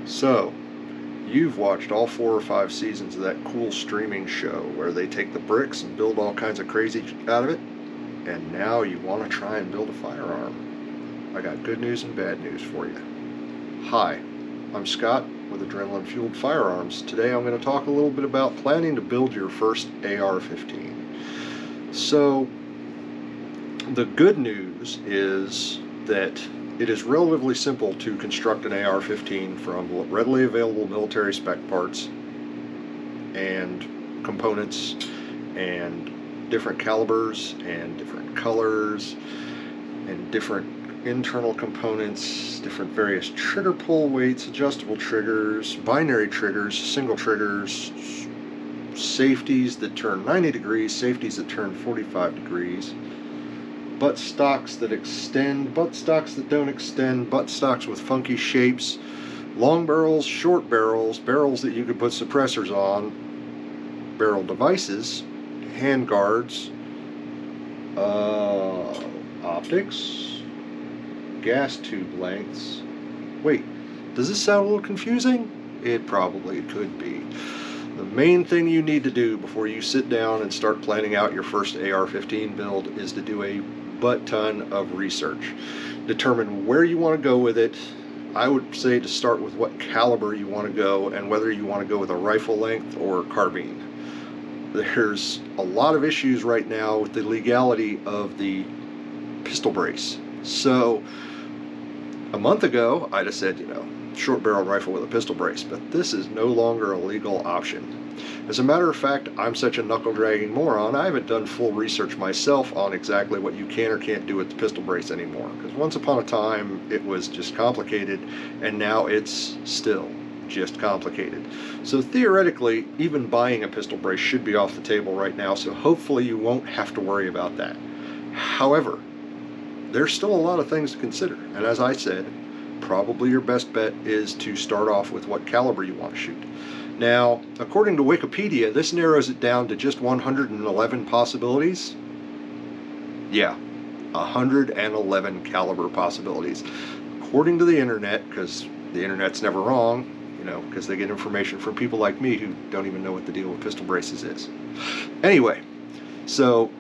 So, you've watched all 4 or 5 seasons of that cool streaming show where they take the bricks and build all kinds of crazy out of it, and now you want to try and build a firearm. I got good news and bad news for you. Hi, I'm Scott with Adrenaline Fueled Firearms. Today I'm going to talk a little bit about planning to build your first AR-15. So, the good news is that it is relatively simple to construct an AR-15 from readily available military spec parts and components and different calibers and different colors and different internal components, different various trigger pull weights, adjustable triggers, binary triggers, single triggers, safeties that turn 90 degrees, safeties that turn 45 degrees, butt stocks that extend, butt stocks that don't extend, butt stocks with funky shapes, long barrels, short barrels, barrels that you could put suppressors on, barrel devices, hand guards, optics, gas tube lengths. Wait, does this sound a little confusing? It probably could be. The main thing you need to do before you sit down and start planning out your first AR-15 build is to do a butt ton of research. Determine where you want to go with it. I would say to start with what caliber you want to go and whether you want to go with a rifle length or carbine. There's a lot of issues right now with the legality of the pistol brace. So a month ago I'd have said, short barrel rifle with a pistol brace, but this is no longer a legal option. As a matter of fact, I'm such a knuckle-dragging moron, I haven't done full research myself on exactly what you can or can't do with the pistol brace anymore, because once upon a time it was just complicated, and now it's still just complicated. So theoretically, even buying a pistol brace should be off the table right now, so hopefully you won't have to worry about that. However, there's still a lot of things to consider, and as I said, probably your best bet is to start off with what caliber you want to shoot. Now, according to Wikipedia, this narrows it down to just 111 possibilities. Yeah, 111 caliber possibilities. According to the internet, because the internet's never wrong, because they get information from people like me who don't even know what the deal with pistol braces is. Anyway, so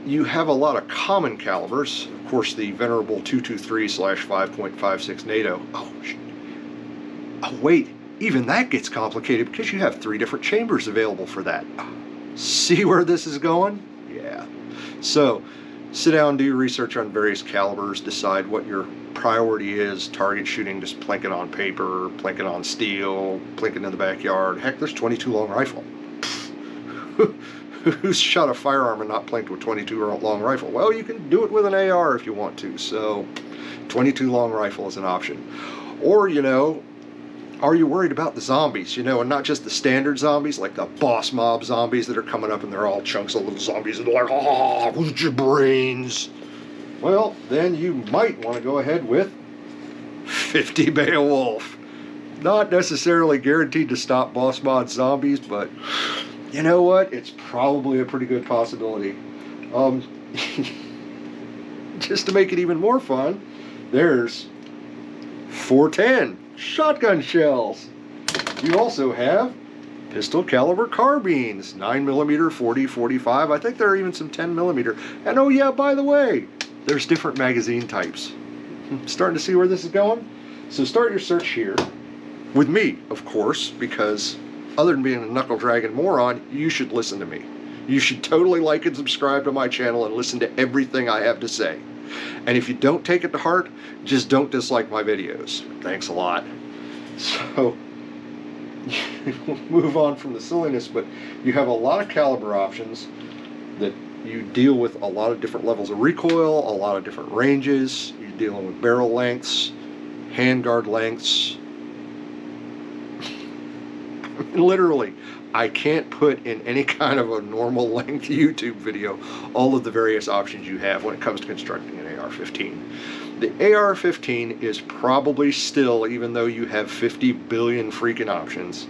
you have a lot of common calibers. Of course, the venerable 223/5.56 NATO. Oh, wait. Even that gets complicated because you have 3 different chambers available for that. See where this is going? Yeah. So, sit down, do your research on various calibers, decide what your priority is, target shooting, just plink it on paper, plink it on steel, plink it in the backyard. Heck, there's 22 long rifle. Who's shot a firearm and not plinked with 22 long rifle? Well, you can do it with an AR if you want to, so 22 long rifle is an option. Or, are you worried about the zombies, and not just the standard zombies, like the boss mob zombies that are coming up and they're all chunks of little zombies and they're like, where's your brains? Well, then you might want to go ahead with 50 Beowulf. Not necessarily guaranteed to stop boss mob zombies, but you know what? It's probably a pretty good possibility. Just to make it even more fun, there's 410 shotgun shells. You also have pistol caliber carbines, 9mm, 40, 45. I think there are even some 10mm. And oh yeah, by the way, there's different magazine types. Starting to see where this is going? So start your search here with me, of course, because other than being a knuckle-dragging moron, you should listen to me. You should totally like and subscribe to my channel and listen to everything I have to say. And if you don't take it to heart, just don't dislike my videos. Thanks a lot. So, we'll move on from the silliness, but you have a lot of caliber options that you deal with a lot of different levels of recoil, a lot of different ranges. You're dealing with barrel lengths, handguard lengths. Literally, I can't put in any kind of a normal length YouTube video all of the various options you have when it comes to constructing an AR-15. The AR-15 is probably still, even though you have 50 billion freaking options,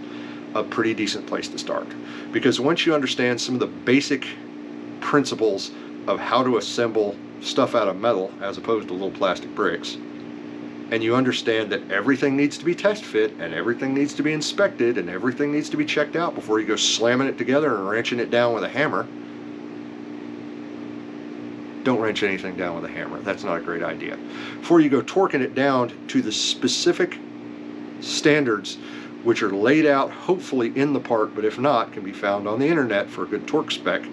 a pretty decent place to start. Because once you understand some of the basic principles of how to assemble stuff out of metal as opposed to little plastic bricks, and you understand that everything needs to be test fit and everything needs to be inspected and everything needs to be checked out before you go slamming it together and wrenching it down with a hammer, don't wrench anything down with a hammer. That's not a great idea. Before you go torquing it down to the specific standards which are laid out hopefully in the part, but if not, can be found on the internet for a good torque spec,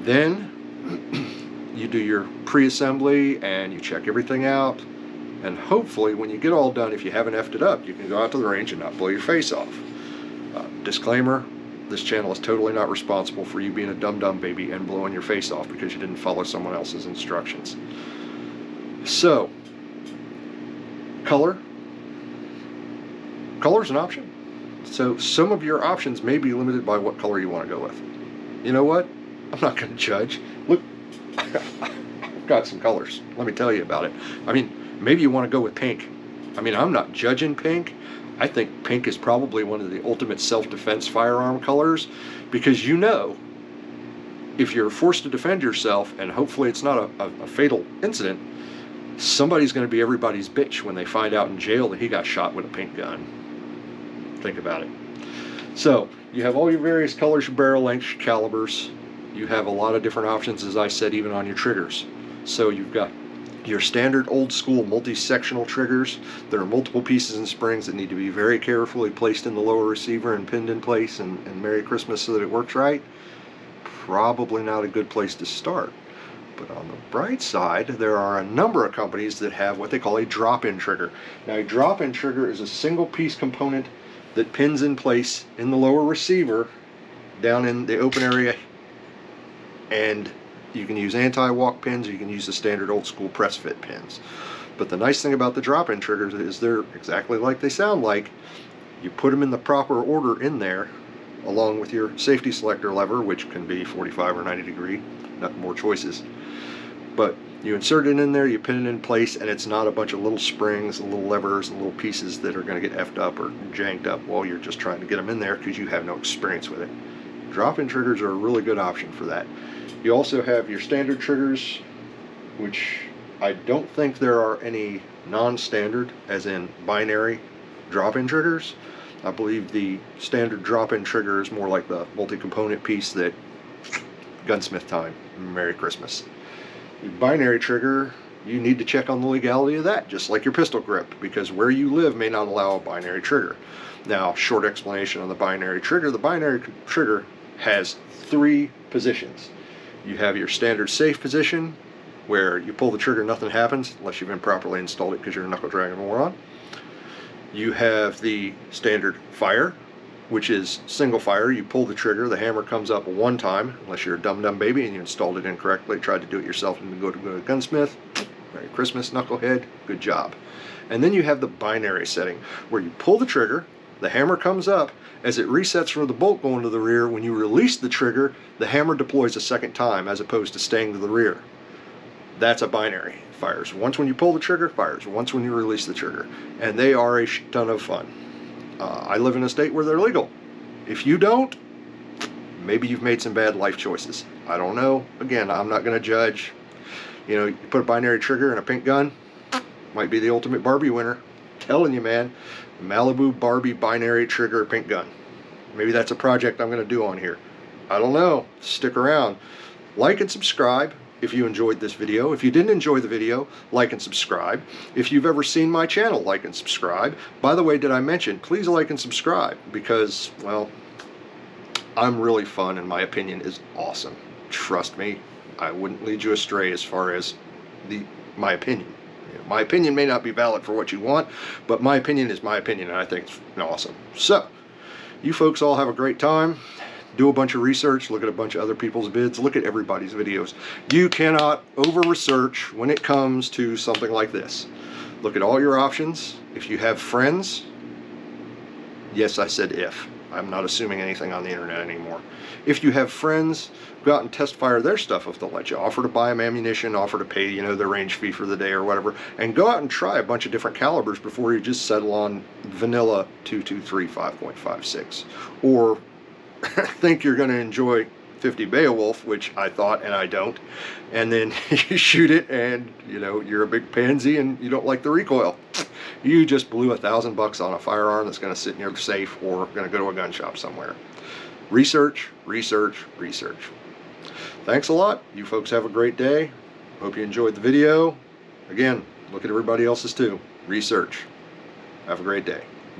then you do your pre-assembly and you check everything out, and hopefully when you get all done, if you haven't effed it up, you can go out to the range and not blow your face off. Disclaimer, this channel is totally not responsible for you being a dum-dum baby and blowing your face off because you didn't follow someone else's instructions. So, color's an option. So some of your options may be limited by what color you want to go with. You know what? I'm not going to judge. Look, I've got some colors. Let me tell you about it. I mean, maybe you want to go with pink. I mean, I'm not judging pink. I think pink is probably one of the ultimate self-defense firearm colors, because you know, if you're forced to defend yourself, and hopefully it's not a fatal incident, somebody's going to be everybody's bitch when they find out in jail that he got shot with a pink gun. Think about it. So you have all your various colors, your barrel lengths, your calibers. You have a lot of different options, as I said, even on your triggers. So you've got your standard old school multi-sectional triggers. There are multiple pieces and springs that need to be very carefully placed in the lower receiver and pinned in place, and Merry Christmas so that it works right. Probably not a good place to start. But on the bright side, there are a number of companies that have what they call a drop-in trigger. Now, a drop-in trigger is a single piece component that pins in place in the lower receiver down in the open area, and you can use anti-walk pins, or you can use the standard old school press fit pins. But the nice thing about the drop-in triggers is they're exactly like they sound like. You put them in the proper order in there, along with your safety selector lever, which can be 45 or 90 degree, not more choices. But you insert it in there, you pin it in place, and it's not a bunch of little springs and little levers and little pieces that are going to get effed up or janked up while you're just trying to get them in there because you have no experience with it. Drop-in triggers are a really good option for that. You also have your standard triggers, which I don't think there are any non-standard, as in binary, drop-in triggers. I believe the standard drop-in trigger is more like the multi-component piece that gunsmith time. Merry Christmas. The binary trigger, you need to check on the legality of that, just like your pistol grip, because where you live may not allow a binary trigger. Now, short explanation on the binary trigger. The binary trigger has 3 positions. You have your standard safe position, where you pull the trigger, nothing happens, unless you've improperly installed it because you're a knuckle-dragging moron. You have the standard fire, which is single fire. You pull the trigger, the hammer comes up one time, unless you're a dumb baby and you installed it incorrectly, tried to do it yourself and go to a gunsmith. Merry Christmas, knucklehead, good job. And then you have the binary setting, where you pull the trigger, the hammer comes up. As it resets from the bolt going to the rear, when you release the trigger, the hammer deploys a second time as opposed to staying to the rear. That's a binary. Fires once when you pull the trigger, fires once when you release the trigger. And they are a ton of fun. I live in a state where they're legal. If you don't, maybe you've made some bad life choices. I don't know. Again, I'm not going to judge. You know, you put a binary trigger in a pink gun, might be the ultimate Barbie winner. Telling you, man. Malibu Barbie binary trigger pink gun. Maybe that's a project I'm going to do on here. I don't know. Stick around. Like and subscribe if you enjoyed this video. If you didn't enjoy the video, like and subscribe. If you've ever seen my channel, like and subscribe. By the way, did I mention, please like and subscribe, because, well, I'm really fun and my opinion is awesome. Trust me, I wouldn't lead you astray as far as my opinion. My opinion may not be valid for what you want, but my opinion is my opinion, and I think it's awesome. So, you folks all have a great time. Do a bunch of research, look at a bunch of other people's vids, look at everybody's videos. You cannot over-research when it comes to something like this. Look at all your options. If you have friends, yes, I said if. I'm not assuming anything on the internet anymore. If you have friends, go out and test fire their stuff if they'll let you. Offer to buy them ammunition, offer to pay, you know, their range fee for the day or whatever. And go out and try a bunch of different calibers before you just settle on vanilla 223 5.56. Or think you're going to enjoy AR-50 Beowulf, which I thought and I don't, and then you shoot it and you know you're a big pansy and you don't like the recoil. You just blew $1,000 on a firearm that's going to sit in your safe or going to go to a gun shop somewhere. Research, research, research. Thanks a lot. You folks have a great day. Hope you enjoyed the video. Again, look at everybody else's too. Research. Have a great day.